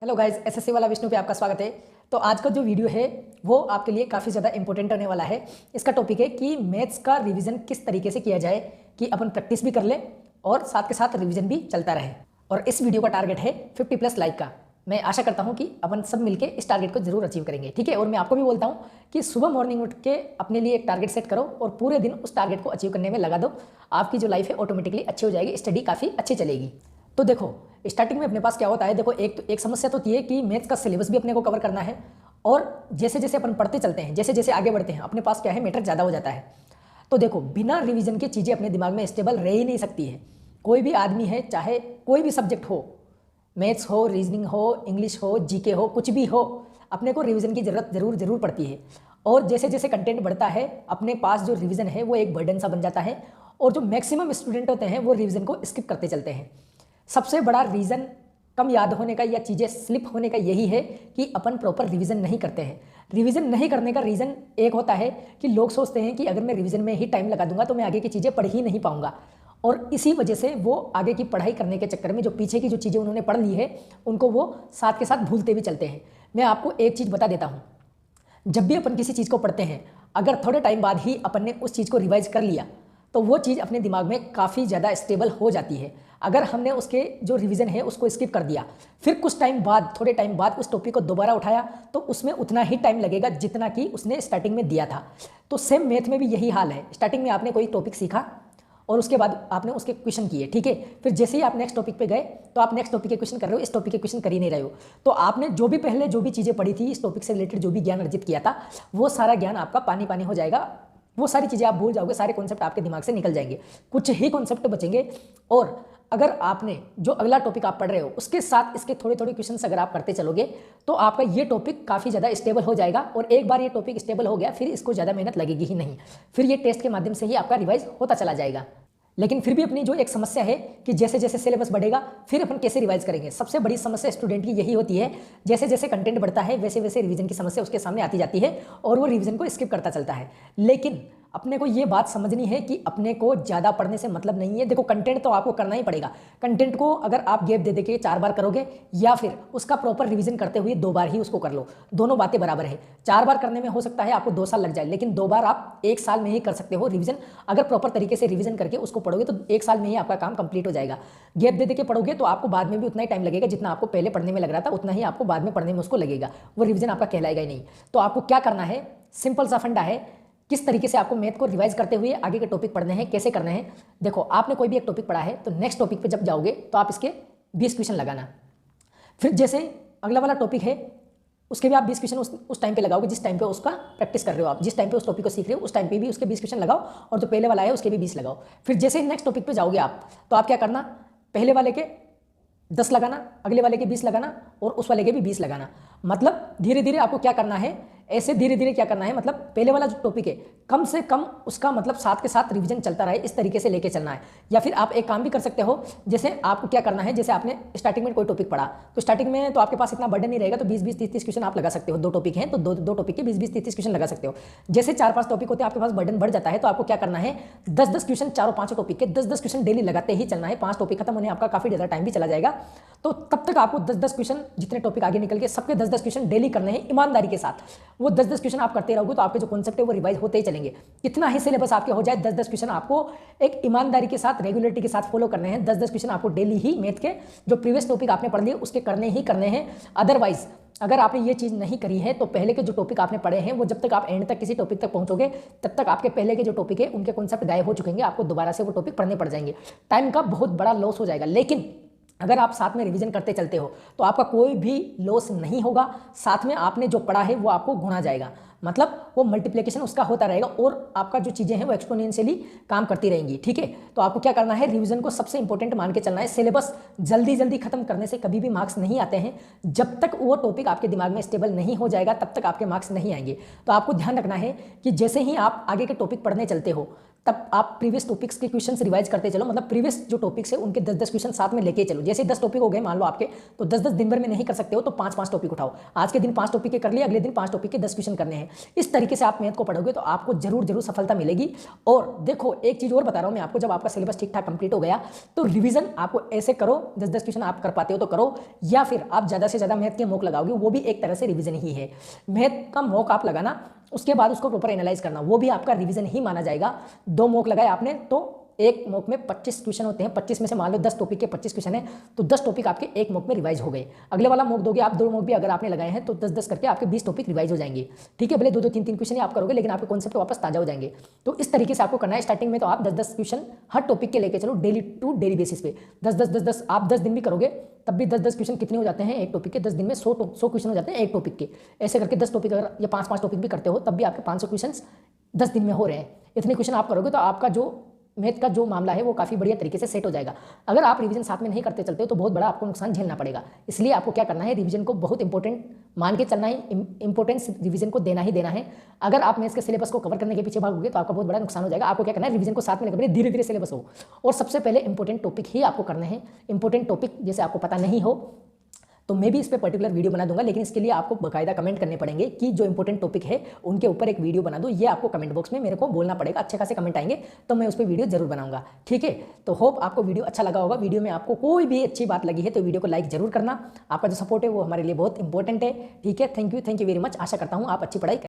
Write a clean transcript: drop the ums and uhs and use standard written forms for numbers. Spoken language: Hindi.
हेलो गाइस, एसएससी वाला विष्णु पे आपका स्वागत है। तो आज का जो वीडियो है वो आपके लिए काफ़ी ज़्यादा इंपॉर्टेंट होने वाला है। इसका टॉपिक है कि मैथ्स का रिवीजन किस तरीके से किया जाए कि अपन प्रैक्टिस भी कर लें और साथ के साथ रिवीजन भी चलता रहे। और इस वीडियो का टारगेट है 50+ लाइक का। मैं आशा करता हूँ कि अपन सब मिलके इस टारगेट को जरूर अचीव करेंगे, ठीक है। और मैं आपको भी बोलता हूँ कि सुबह मॉर्निंग उठ के अपने लिए एक टारगेट सेट करो और पूरे दिन उस टारगेट को अचीव करने में लगा दो। आपकी जो लाइफ है ऑटोमेटिकली अच्छी हो जाएगी, स्टडी काफ़ी अच्छी चलेगी। तो देखो, स्टार्टिंग में अपने पास क्या होता है, देखो एक समस्या तो ये है कि मैथ्स का सिलेबस भी अपने को कवर करना है। और जैसे जैसे अपन पढ़ते चलते हैं, जैसे जैसे आगे बढ़ते हैं, अपने पास क्या है, मैटर ज़्यादा हो जाता है। तो देखो, बिना रिवीजन के चीज़ें अपने दिमाग में स्टेबल रह ही नहीं सकती है। कोई भी आदमी है, चाहे कोई भी सब्जेक्ट हो, मैथ्स हो, रीजनिंग हो, इंग्लिश हो, जीके हो, कुछ भी हो, अपने को रिवीजन की ज़रूरत जरूर पड़ती है। और जैसे जैसे कंटेंट बढ़ता है, अपने पास जो रिवीजन है वो एक बर्डन सा बन जाता है। और जो मैक्सिमम स्टूडेंट होते हैं वो रिवीजन को स्किप करते चलते हैं। सबसे बड़ा रीज़न कम याद होने का या चीज़ें स्लिप होने का यही है कि अपन प्रॉपर रिवीजन नहीं करते हैं। रिवीजन नहीं करने का रीज़न एक होता है कि लोग सोचते हैं कि अगर मैं रिवीजन में ही टाइम लगा दूंगा तो मैं आगे की चीज़ें पढ़ ही नहीं पाऊंगा। और इसी वजह से वो आगे की पढ़ाई करने के चक्कर में जो पीछे की जो चीज़ें उन्होंने पढ़ ली है उनको वो साथ के साथ भूलते भी चलते हैं। मैं आपको एक चीज़ बता देता हूँ, जब भी अपन किसी चीज़ को पढ़ते हैं, अगर थोड़े टाइम बाद ही अपन ने उस चीज़ को रिवाइज कर लिया तो वो चीज़ अपने दिमाग में काफ़ी ज़्यादा स्टेबल हो जाती है। अगर हमने उसके जो रिवीजन है उसको स्किप कर दिया, फिर कुछ टाइम बाद, थोड़े टाइम बाद उस टॉपिक को दोबारा उठाया तो उसमें उतना ही टाइम लगेगा जितना कि उसने स्टार्टिंग में दिया था। तो सेम मैथ में भी यही हाल है। स्टार्टिंग में आपने कोई टॉपिक सीखा और उसके बाद आपने उसके क्वेश्चन किए, ठीक है। फिर जैसे ही आप नेक्स्ट टॉपिक पे गए तो आप नेक्स्ट टॉपिक के क्वेश्चन कर रहे हो, इस टॉपिक के क्वेश्चन कर ही नहीं रहे हो। तो आपने जो भी पहले जो भी चीज़ें पढ़ी थी, इस टॉपिक से रिलेटेड जो भी ज्ञान अर्जित किया था, वो सारा ज्ञान आपका पानी पानी हो जाएगा। वो सारी चीज़ें आप भूल जाओगे, सारे कॉन्सेप्ट आपके दिमाग से निकल जाएंगे, कुछ ही कॉन्सेप्ट बचेंगे। और अगर आपने जो अगला टॉपिक आप पढ़ रहे हो उसके साथ इसके थोड़े थोड़े क्वेश्चंस अगर आप करते चलोगे तो आपका ये टॉपिक काफ़ी ज़्यादा स्टेबल हो जाएगा। और एक बार ये टॉपिक स्टेबल हो गया फिर इसको ज़्यादा मेहनत लगेगी ही नहीं, फिर ये टेस्ट के माध्यम से ही आपका रिवाइज होता चला जाएगा। लेकिन फिर भी अपनी जो एक समस्या है कि जैसे जैसे सिलेबस बढ़ेगा फिर अपन कैसे रिवाइज करेंगे। सबसे बड़ी समस्या स्टूडेंट की यही होती है, जैसे जैसे कंटेंट बढ़ता है वैसे वैसे रिवीजन की समस्या उसके सामने आती जाती है और वो रिवीजन को स्किप करता चलता है। लेकिन अपने को ये बात समझनी है कि अपने को ज़्यादा पढ़ने से मतलब नहीं है। देखो, कंटेंट तो आपको करना ही पड़ेगा। कंटेंट को अगर आप गैप दे के 4 बार करोगे या फिर उसका प्रॉपर रिवीजन करते हुए 2 बार ही उसको कर लो, दोनों बातें बराबर है। 4 बार करने में हो सकता है आपको 2 साल लग जाए, लेकिन 2 बार आप 1 साल में ही कर सकते हो रिवीजन। अगर प्रॉपर तरीके से रिवीजन करके उसको पढ़ोगे तो 1 साल में ही आपका काम कंप्लीट हो जाएगा। गैप दे के पढ़ोगे तो आपको बाद में भी उतना ही टाइम लगेगा, जितना आपको पहले पढ़ने में लग रहा था उतना ही आपको बाद में पढ़ने में उसको लगेगा। वो रिवीजन आपका कहलाएगा ही नहीं। तो आपको क्या करना है, सिंपल सा फंडा है किस तरीके से आपको मैथ को रिवाइज करते हुए आगे के टॉपिक पढ़ने हैं, कैसे करने हैं। देखो, आपने कोई भी एक टॉपिक पढ़ा है तो नेक्स्ट टॉपिक पे जब जाओगे तो आप इसके 20 क्वेश्चन लगाना। फिर जैसे अगला वाला टॉपिक है उसके भी आप 20 क्वेश्चन उस टाइम पे लगाओगे जिस टाइम पे उसका प्रैक्टिस कर रहे हो। आप जिस टाइम पे उस टॉपिक को सीख रहे हो उस टाइम पे भी उसके 20 क्वेश्चन लगाओ और जो पहले वाला है उसके भी 20 लगाओ। फिर जैसे नेक्स्ट टॉपिक पे जाओगे आप तो आप क्या करना, पहले वाले के 10 लगाना, अगले वाले के 20 लगाना और उस वाले के भी 20 लगाना। मतलब धीरे धीरे आपको क्या करना है, ऐसे धीरे धीरे क्या करना है, मतलब पहले वाला जो टॉपिक है कम से कम उसका मतलब साथ के साथ रिवीजन चलता रहे, इस तरीके से लेके चलना है। या फिर आप एक काम भी कर सकते हो, जैसे आपको क्या करना है, जैसे आपने स्टार्टिंग में कोई टॉपिक पढ़ा तो स्टार्टिंग में तो आपके पास इतना बर्डन नहीं रहेगा, तो 20-20, 30-30 क्वेश्चन आप लगा सकते हो। 2 टॉपिक हैं तो दो टॉपिक के 20-20, 30-30 क्वेश्चन लगा सकते हो। जैसे 4-5 टॉपिक होते हैं आपके पास बर्डन बढ़ जाता है तो आपको क्या करना है, 10-10 क्वेश्चन, चारों 5 टॉपिक के 10-10 क्वेश्चन डेली लगाते ही चलना है। 5 टॉपिक खत्म होने आपका काफी ज़्यादा टाइम भी चला जाएगा। तो तब तक आपको 10-10 क्वेश्चन, जितने टॉपिक आगे निकल के सबके 10-10 क्वेश्चन डेली करने हैं ईमानदारी के साथ। वो 10-10 क्वेश्चन आप करते रहोगे तो आपके जो कॉन्सेप्ट है वो रिवाइज होते ही चलेंगे। कितना ही सिलेबस आपके हो जाए, 10-10 क्वेश्चन आपको एक ईमानदारी के साथ, रेगुलरिटी के साथ फॉलो करने हैं। 10-10 क्वेश्चन आपको डेली ही मैथ के जो प्रीवियस टॉपिक आपने पढ़ लिए उसके करने ही करने हैं। अदरवाइज अगर आपने ये चीज़ नहीं करी है तो पहले के जो टॉपिक आपने पढ़े हैं वो जब तक आप एंड तक किसी टॉपिक तक पहुंचोगे तब तक आपके पहले के जो टॉपिक है उनके कॉन्सेप्ट गायब हो चुकेंगे, आपको दोबारा से वो टॉपिक पढ़ने पड़ जाएंगे, टाइम का बहुत बड़ा लॉस हो जाएगा। लेकिन अगर आप साथ में रिवीजन करते चलते हो तो आपका कोई भी लॉस नहीं होगा। साथ में आपने जो पढ़ा है वो आपको गुणा जाएगा, मतलब वो मल्टीप्लिकेशन उसका होता रहेगा और आपका जो चीज़ें हैं वो एक्सपोनेंशियली काम करती रहेंगी, ठीक है। तो आपको क्या करना है, रिवीजन को सबसे इंपॉर्टेंट मान के चलना है। सिलेबस जल्दी जल्दी खत्म करने से कभी भी मार्क्स नहीं आते हैं। जब तक वो टॉपिक आपके दिमाग में स्टेबल नहीं हो जाएगा तब तक आपके मार्क्स नहीं आएंगे। तो आपको ध्यान रखना है कि जैसे ही आप आगे के टॉपिक पढ़ने चलते हो तब आप प्रीवियस टॉपिक्स के क्वेश्चंस रिवाइज करते चलो, मतलब प्रीवियस जो टॉपिक्स है उनके 10-10 क्वेश्चन साथ में लेके चलो। जैसे 10 टॉपिक हो गए मान लो आपके, तो 10-10 दिन भर में नहीं कर सकते हो तो 5-5 टॉपिक उठाओ। आज के दिन 5 टॉपिक के कर लिए, अगले दिन 5 टॉपिक के 10 क्वेश्चन करने हैं। इस तरीके से आप मैथ को पढ़ोगे तो आपको जरूर सफलता मिलेगी। और देखो एक चीज और बता रहा हूं मैं आपको, जब आपका सिलेबस ठीक ठाक कंप्लीट हो गया तो रिवीजन आपको ऐसे करो, 10-10 क्वेश्चन आप कर पाते हो तो करो, या फिर आप ज्यादा से ज्यादा मैथ के मॉक लगाओगे, वो भी एक तरह से रिवीजन ही है। मैथ का मॉक आप लगाना, उसके बाद उसको प्रॉपर एनालाइज करना, वो भी आपका रिवीजन ही माना जाएगा। 2 मॉक लगाए आपने तो एक मॉक में 25 क्वेश्चन होते हैं, 25 में से मान लो 10 टॉपिक के 25 क्वेश्चन है, तो 10 टॉपिक आपके एक मॉक में रिवाइज हो गए। अगले वाला मॉक दोगे आप, 2 मॉक भी अगर आपने लगाए हैं तो 10-10 करके आपके 20 टॉपिक रिवाइज हो जाएंगे। ठीक है, भले 2-2 3-3 क्वेश्चन ही आप करोगे, लेकिन आपके कॉन्सेप्ट वापस ताजा हो जाएंगे। तो इस तरीके से आपको करना है। स्टार्टिंग में तो आप 10-10 क्वेश्चन हर टॉपिक के लेके चलो, डेली टू डेली बेसिस पे 10-10 आप 10 दिन भी करोगे तब भी 10-10 क्वेश्चन कितने हो जाते हैं एक टॉपिक के, 10 दिन में 100 क्वेश्चन हो जाते हैं एक टॉपिक के। ऐसे करके 10 टॉपिक अगर या 5-5 टॉपिक भी करते हो तब भी आपके 500 क्वेश्चन 10 दिन में हो रहे हैं। इतने क्वेश्चन आप करोगे तो आपका जो मैथ का जो मामला है वो काफ़ी बढ़िया तरीके से सेट हो जाएगा। अगर आप रिवीजन साथ में नहीं करते चलते हो तो बहुत बड़ा आपको नुकसान झेलना पड़ेगा। इसलिए आपको क्या करना है, रिवीजन को बहुत इंपॉर्टेंट मान के चलना है, इंपॉर्टेंस रिवीजन को देना ही देना है। अगर आप मैथ्स के सिलेबस को कवर करने के पीछे भागोगे तो आपका बहुत बड़ा नुकसान हो जाएगा। आपको क्या करना है, रिवीजन को साथ में लेकर धीरे धीरे सिलेबस हो, और सबसे पहले इंपॉर्टेंट टॉपिक ही आपको करने हैं। इंपॉर्टेंट टॉपिक जैसे आपको पता नहीं हो तो मैं भी इस पर पर्टिकुलर वीडियो बना दूंगा, लेकिन इसके लिए आपको बाकायदा कमेंट करने पड़ेंगे कि जो इंपॉर्टेंट टॉपिक है उनके ऊपर एक वीडियो बना दो। ये आपको कमेंट बॉक्स में मेरे को बोलना पड़ेगा, अच्छे खासे कमेंट आएंगे तो मैं उस पर वीडियो जरूर बनाऊंगा। ठीक है, तो होप आपको वीडियो अच्छा लगा होगा। वीडियो में आपको कोई भी अच्छी बात लगी है तो वीडियो को लाइक जरूर करना। आपका जो सपोर्ट है वो हमारे लिए बहुत इंपॉर्टेंट है। ठीक है, थैंक यू वेरी मच। आशा करता हूँ आप अच्छी पढ़ाई